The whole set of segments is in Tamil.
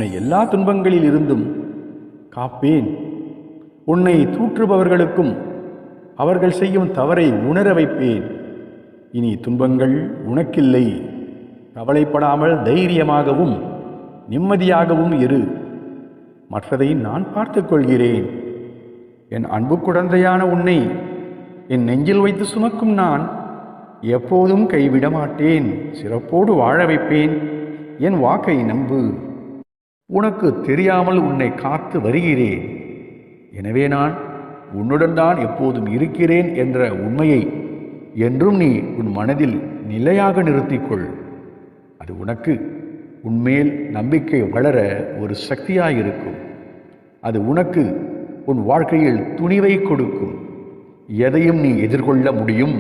உன்னை எல்லா துன்பங்களில் இருந்தும் காப்பேன். உன்னை தூற்றுபவர்களுக்கும் அவர்கள் செய்யும் தவறை உணர வைப்பேன். இனி துன்பங்கள் உனக்கில்லை. கவலைப்படாமல் தைரியமாகவும் நிம்மதியாகவும் இரு. மற்றதை நான் பார்த்துக் கொள்கிறேன். என் அன்பு குழந்தையான உன்னை என் நெஞ்சில் வைத்து சுமக்கும் நான் எப்போதும் கைவிட மாட்டேன். சிறப்போடு வாழ வைப்பேன். என் வாக்கை நம்பு. உனக்கு தெரியாமல் உன்னை காத்து வருகிறேன். எனவே நான் உன்னுடன் தான் எப்போதும் இருக்கிறேன் என்ற உண்மையை என்றும் நீ உன் மனதில் நிலையாக நிறுத்திக்கொள். அது உனக்கு உன்மேல் நம்பிக்கை வளர ஒரு சக்தியாயிருக்கும். அது உனக்கு உன் வாழ்க்கையில் துணிவை கொடுக்கும். எதையும் நீ எதிர்கொள்ள முடியும்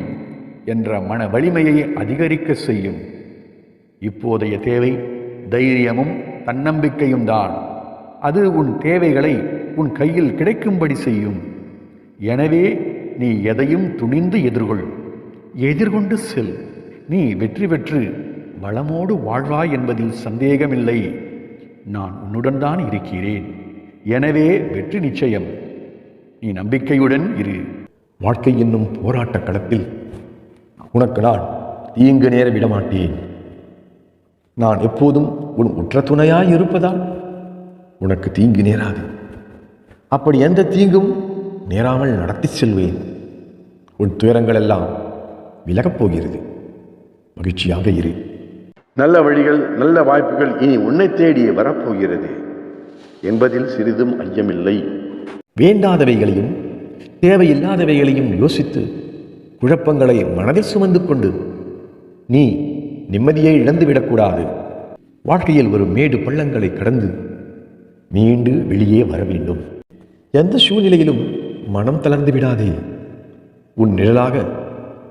என்ற மன வலிமையை அதிகரிக்க செய்யும். இப்போதைய தேவை தைரியமும் தன்னம்பிக்கையும் தான். அது உன் தேவைகளை உன் கையில் கிடைக்கும்படி செய்யும். எனவே நீ எதையும் துணிந்து எதிர்கொண்டு செல். நீ வெற்றி பெற்று வளமோடு வாழ்வாய் என்பதில் சந்தேகமில்லை. நான் உன்னுடன் தான் இருக்கிறேன். எனவே வெற்றி நிச்சயம். நீ நம்பிக்கையுடன் இரு. வாழ்க்கை என்னும் போராட்ட களத்தில் உனக்கு நான் தீங்கு நேர விடமாட்டேன். நான் எப்போதும் உன் உற்ற துணையாய் இருப்பதால் உனக்கு தீங்கு நேராது. அப்படி எந்த தீங்கும் நேராமல் நடத்தி செல்வேன். உன் துயரங்கள் எல்லாம் விலகப் போகிறது. மகிழ்ச்சியாக இரு. நல்ல வழிகள், நல்ல வாய்ப்புகள் இனி உன்னை தேடி வரப்போகிறது என்பதில் சிறிதும் ஐயமில்லை. வேண்டாதவைகளையும் தேவையில்லாதவைகளையும் யோசித்து குழப்பங்களை மனதில் சுமந்து கொண்டு நீ நிம்மதியை இழந்துவிடக்கூடாது. வாழ்க்கையில் ஒரு மேடு பள்ளங்களை கடந்து மீண்டு வெளியே வர வேண்டும். எந்த சூழ்நிலையிலும் மனம் தளர்ந்து விடாதே. உன் நிழலாக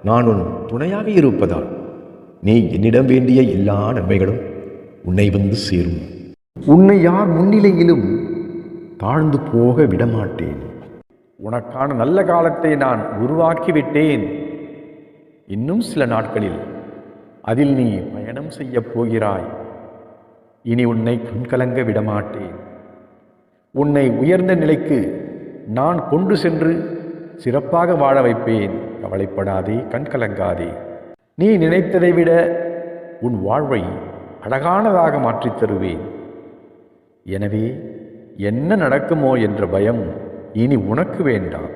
நான் உன் துணையாக இருப்பதால் நீ என்னிடம் வேண்டிய எல்லா நன்மைகளும் உன்னை வந்து சேரும். உன்னை யார் முன்னிலையிலும் தாழ்ந்து போக விடமாட்டேன். உனக்கான நல்ல காலத்தை நான் உருவாக்கிவிட்டேன். இன்னும் சில நாட்களில் அதில் நீ பயணம் செய்யப் போகிறாய். இனி உன்னை கண்கலங்க விடமாட்டேன். உன்னை உயர்ந்த நிலைக்கு நான் கொண்டு சென்று சிறப்பாக வாழ வைப்பேன். கவலைப்படாதே, கண்கலங்காதே. நீ நினைத்ததை விட உன் வாழ்வை அழகானதாக மாற்றித் தருவேன். எனவே என்ன நடக்குமோ என்ற பயம் இனி உனக்கு வேண்டாம்.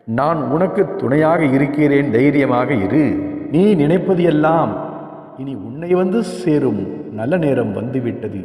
நான் உனக்கு துணையாக இருக்கிறேன். தைரியமாக இரு. நீ நினைப்பது எல்லாம் இனி உன்னை வந்து சேரும் நல்ல நேரம் வந்துவிட்டது.